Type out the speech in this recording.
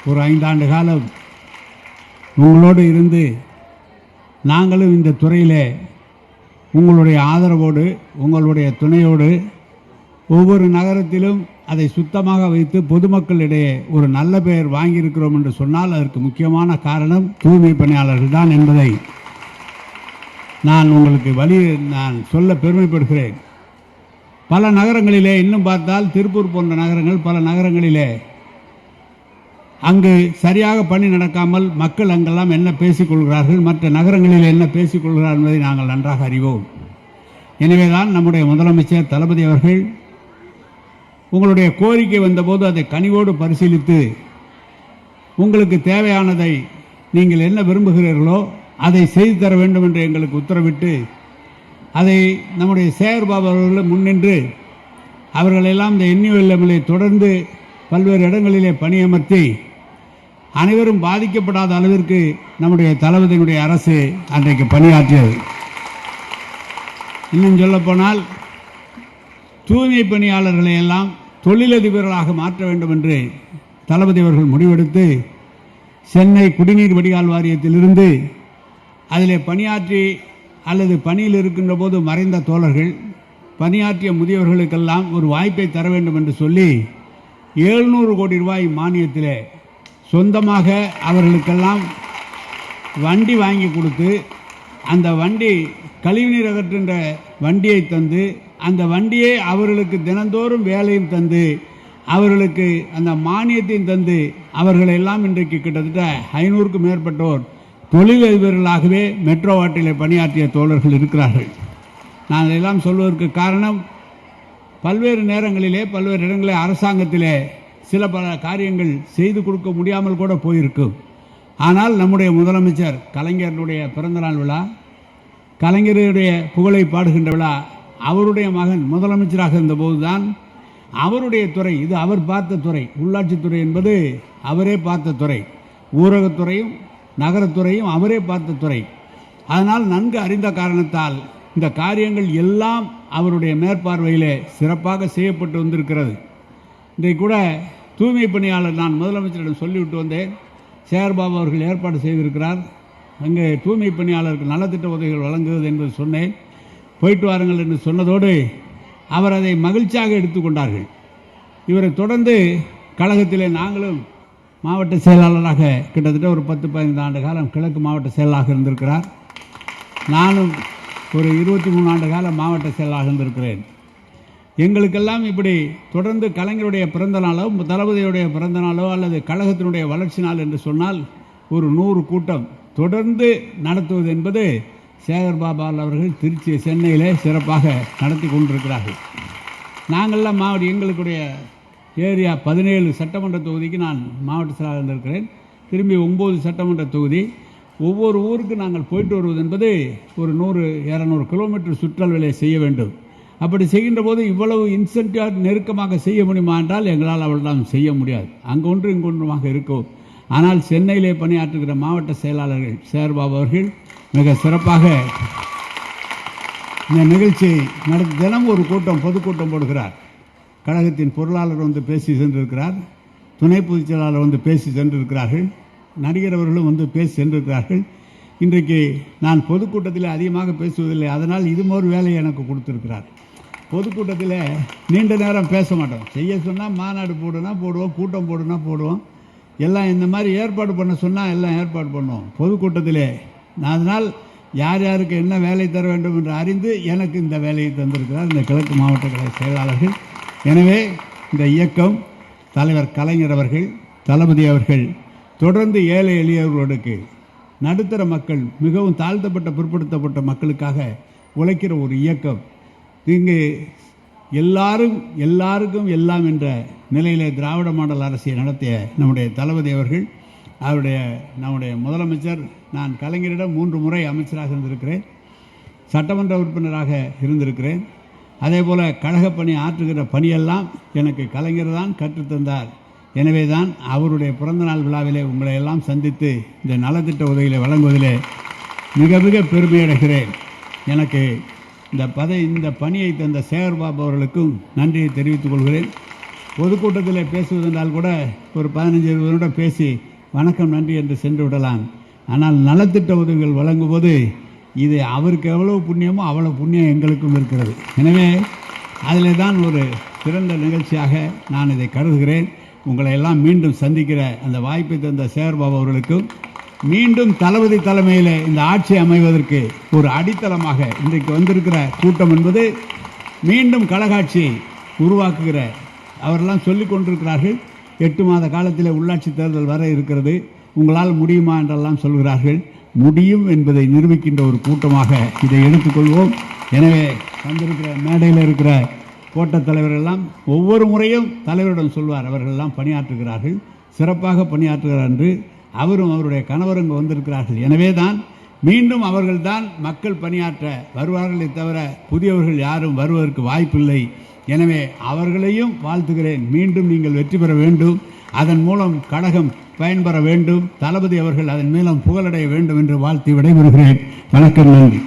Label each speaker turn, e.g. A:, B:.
A: ஒரு 5 ஆண்டு காலம் உங்களோடு இருந்து நாங்களும் இந்த துறையிலே உங்களுடைய ஆதரவோடு உங்களுடைய துணையோடு ஒவ்வொரு நகரத்திலும் அதை சுத்தமாக வைத்து பொதுமக்களிடையே ஒரு நல்ல பெயர் வாங்கியிருக்கிறோம் என்று சொன்னால் அதற்கு முக்கியமான காரணம் தூய்மை பணியாளர்கள் தான் என்பதை நான் உங்களுக்கு நான் சொல்ல பெருமைப்படுகிறேன். பல நகரங்களிலே இன்னும் பார்த்தால் திருப்பூர் போன்ற நகரங்கள் பல நகரங்களிலே அங்கு சரியாக பணி நடக்காமல் மக்கள் அங்கெல்லாம் என்ன பேசிக்கொள்கிறார்கள், மற்ற நகரங்களில் என்ன பேசிக்கொள்கிறார்கள் என்பதை நாங்கள் நன்றாக அறிவோம். எனவேதான் நம்முடைய முதலமைச்சர் தளபதி அவர்கள் உங்களுடைய கோரிக்கை வந்தபோது அதை கனிவோடு பரிசீலித்து உங்களுக்கு தேவையானதை நீங்கள் என்ன விரும்புகிறீர்களோ அதை செய்து தர வேண்டும் என்று எங்களுக்கு உத்தரவிட்டு அதை நம்முடைய சேகர் பாபு அவர்கள் முன்னின்று அவர்களெல்லாம் இந்த என்யூஎல்எம்ஐ தொடர்ந்து பல்வேறு இடங்களிலே பணியமர்த்தி அனைவரும் பாதிக்கப்படாத அளவிற்கு நம்முடைய தளபதியினுடைய அரசு அன்றைக்கு பணியாற்றியது. இன்னும் சொல்லப்போனால் தூய்மை பணியாளர்களை எல்லாம் தொழிலதிபர்களாக மாற்ற வேண்டும் என்று தளபதி அவர்கள் முடிவெடுத்து சென்னை குடிநீர் வடிகால் வாரியத்திலிருந்து அதிலே பணியாற்றி அல்லது பணியில் இருக்கின்ற போது மறைந்த தோழர்கள் பணியாற்றிய முதியவர்களுக்கெல்லாம் ஒரு வாய்ப்பை தர வேண்டும் என்று சொல்லி 700 கோடி ரூபாய் மானியத்திலே சொந்தமாக அவர்களுக்கெல்லாம் வண்டி வாங்கி கொடுத்து அந்த வண்டி கழிவுநீர் அகற்றுகின்ற வண்டியை தந்து அந்த வண்டியை அவர்களுக்கு தினந்தோறும் வேலையும் தந்து அவர்களுக்கு அந்த மானியத்தையும் தந்து அவர்களெல்லாம் இன்றைக்கு கிட்டத்தட்ட 500க்கும் மேற்பட்டோர் தொழிலதிபர்களாகவே மெட்ரோ வாட்டிலே பணியாற்றிய தோழர்கள் இருக்கிறார்கள். நான் இதெல்லாம் சொல்வதற்கு காரணம் பல்வேறு நேரங்களிலே பல்வேறு இடங்களிலே அரசாங்கத்திலே சில பல காரியங்கள் செய்து கொடுக்க முடியாமல் கூட போயிருக்கும். ஆனால் நம்முடைய முதலமைச்சர் கலைஞருடைய பிறந்தநாள் விழா, கலைஞருடைய புகழை பாடுகின்ற விழா, அவருடைய மகன் முதலமைச்சராக இருந்தபோதுதான் அவருடைய துறை, இது அவர் பார்த்த துறை, உள்ளாட்சித்துறை என்பது அவரே பார்த்த துறை, ஊரகத்துறையும் நகரத்துறையும் அவரே பார்த்த துறை. அதனால் நன்கு அறிந்த காரணத்தால் இந்த காரியங்கள் எல்லாம் அவருடைய மேற்பார்வையிலே சிறப்பாக செய்யப்பட்டு வந்திருக்கிறது. இன்றைக்கு கூட தூய்மை பணியாளர் நான் முதலமைச்சரிடம் சொல்லிவிட்டு வந்தேன். சேகர்பாபு அவர்கள் ஏற்பாடு செய்திருக்கிறார், அங்கே தூய்மை பணியாளருக்கு நலத்திட்ட உதவிகள் வழங்குவது என்று சொன்னேன். போயிட்டு வாருங்கள் என்று சொன்னதோடு அவர் அதை மகிழ்ச்சியாக எடுத்துக்கொண்டார்கள். இவரை தொடர்ந்து கழகத்திலே நாங்களும் மாவட்ட செயலாளராக கிட்டத்தட்ட ஒரு 10-15 ஆண்டு காலம் கிழக்கு மாவட்ட செயலாளராக இருந்திருக்கிறார். நானும் ஒரு 23 ஆண்டு காலம் மாவட்ட செயலாளராக இருந்திருக்கிறேன். எங்களுக்கெல்லாம் இப்படி தொடர்ந்து கலைஞருடைய பிறந்த நாளோ தளபதியுடைய பிறந்த நாளோ அல்லது கழகத்தினுடைய வளர்ச்சி நாள் என்று சொன்னால் ஒரு 100 கூட்டம் தொடர்ந்து நடத்துவது என்பது சேகர் பாபு அவர்கள் திருச்சி சென்னையிலே சிறப்பாக நடத்தி கொண்டிருக்கிறார்கள். நாங்கள்லாம் எங்களுடைய ஏரியா 17 சட்டமன்ற தொகுதிக்கு நான் மாவட்ட செயலாளர் இருந்திருக்கிறேன். திரும்பி 9 சட்டமன்ற தொகுதி. ஒவ்வொரு ஊருக்கு நாங்கள் போயிட்டு வருவது என்பது ஒரு 100-200 கிலோமீட்டர் சுற்றளவிலே செய்ய வேண்டும். அப்படி செய்கின்ற போது இவ்வளவு இன்சென்டிவ் நெருக்கமாக செய்ய முடியுமா என்றால் எங்களால் அவ்வளவுதான் செய்ய முடியாது. அங்கொன்று இங்கொன்றுமாக இருக்கும். ஆனால் சென்னையிலே பணியாற்றுகிற மாவட்ட செயலாளர்கள் சேகர்பாபு அவர்கள் மிக சிறப்பாக இந்த நிகழ்ச்சியை நடத்தி தினம் ஒரு கூட்டம் பொதுக்கூட்டம் போடுகிறார். கழகத்தின் பொருளாளர் வந்து பேசி சென்றிருக்கிறார், துணை பொதுச் செயலாளர் வந்து பேசி சென்றிருக்கிறார்கள், நடிகர் அவர்களும் வந்து பேசி சென்றிருக்கிறார்கள். இன்றைக்கு நான் பொதுக்கூட்டத்தில் அதிகமாக பேசுவதில்லை, அதனால் இது ஒரு வேலையை எனக்கு கொடுத்திருக்கிறார். பொதுக்கூட்டத்தில் நீண்ட நேரம் பேச மாட்டோம். செய்ய சொன்னால் மாநாடு போடுவோம், கூட்டம் போடுவோம், எல்லாம் இந்த மாதிரி ஏற்பாடு பண்ண சொன்னால் எல்லாம் ஏற்பாடு பண்ணுவோம். பொதுக்கூட்டத்திலே அதனால் யார் யாருக்கு என்ன வேலை தர வேண்டும் என்று அறிந்து எனக்கு இந்த வேலையை தந்திருக்கிறார் இந்த கிழக்கு மாவட்ட கழக செயலாளர்கள். எனவே இந்த இயக்கம் தலைவர் கலைஞர் அவர்கள், தளபதி அவர்கள் தொடர்ந்து ஏழை எளியவர்களுக்கு, நடுத்தர மக்கள், மிகவும் தாழ்த்தப்பட்ட பிற்படுத்தப்பட்ட மக்களுக்காக உழைக்கிற ஒரு இயக்கம். இங்கு எல்லாருக்கும் எல்லாம் என்ற நிலையிலே திராவிட மாடல் அரசியை நடத்திய நம்முடைய தளபதி அவர்கள், நம்முடைய முதலமைச்சர், நான் கலைஞரிடம் 3 முறை அமைச்சராக இருந்திருக்கிறேன், சட்டமன்ற உறுப்பினராக இருந்திருக்கிறேன். அதே போல் கழக பணி ஆற்றுகிற பணியெல்லாம் எனக்கு கலைஞர் தான் கற்றுத்தந்தார். எனவே தான் அவருடைய பிறந்தநாள் விழாவிலே உங்களை எல்லாம் சந்தித்து இந்த நலத்திட்ட உதவிகளை வழங்குவதிலே மிக மிக பெருமையடைகிறேன். எனக்கு இந்த பணியை தந்த சேகர்பாபு அவர்களுக்கும் நன்றியை தெரிவித்துக் கொள்கிறேன். பொதுக்கூட்டத்தில் பேசுவதென்றால் கூட ஒரு 15-20 நிமிடம் பேசி வணக்கம் நன்றி என்று சென்று விடலாம். ஆனால் நலத்திட்ட உதவிகள் வழங்கும்போது இது அவருக்கு எவ்வளவு புண்ணியமோ அவ்வளவு புண்ணியம் எங்களுக்கும் இருக்கிறது. எனவே அதில் தான் ஒரு சிறந்த நிகழ்ச்சியாக நான் இதை கருதுகிறேன். உங்களை எல்லாம் மீண்டும் சந்திக்கிற அந்த வாய்ப்பை தந்த சேகர்பாபு அவர்களுக்கும் மீண்டும் தளபதி தலைமையில் இந்த ஆட்சி அமைவதற்கு ஒரு அடித்தளமாக இன்றைக்கு வந்திருக்கிற கூட்டம் என்பது மீண்டும் கழகாட்சியை உருவாக்குகிற அவரெல்லாம் சொல்லிக் கொண்டிருக்கிறார்கள். 8 மாத காலத்தில் உள்ளாட்சி தேர்தல் வர இருக்கிறது, உங்களால் முடியுமா என்றெல்லாம் சொல்கிறார்கள். முடியும் என்பதை நிரூபிக்கின்ற ஒரு கூட்டமாக இதை எடுத்துக்கொள்வோம். எனவே வந்திருக்கிற மேடையில் இருக்கிற கோட்ட தலைவர்களெல்லாம் ஒவ்வொரு முறையும் தலைவரிடம் சொல்வார், அவர்களெல்லாம் பணியாற்றுகிறார்கள், சிறப்பாக பணியாற்றுகிறார் என்று. அவரும் அவருடைய கணவரும் வந்திருக்கிறார்கள். எனவே தான் மீண்டும் அவர்கள்தான் மக்கள் பணியாற்ற வருவார்களே தவிர புதியவர்கள் யாரும் வருவதற்கு வாய்ப்பில்லை. எனவே அவர்களையும் வாழ்த்துகிறேன். மீண்டும் நீங்கள் வெற்றி பெற வேண்டும், அதன் மூலம் கழகம் பயன்பெற வேண்டும், தளபதி அவர்கள் அதன் மூலம் புகழடைய வேண்டும் என்று வாழ்த்தி விடைபெறுகிறேன். வணக்கம், நன்றி.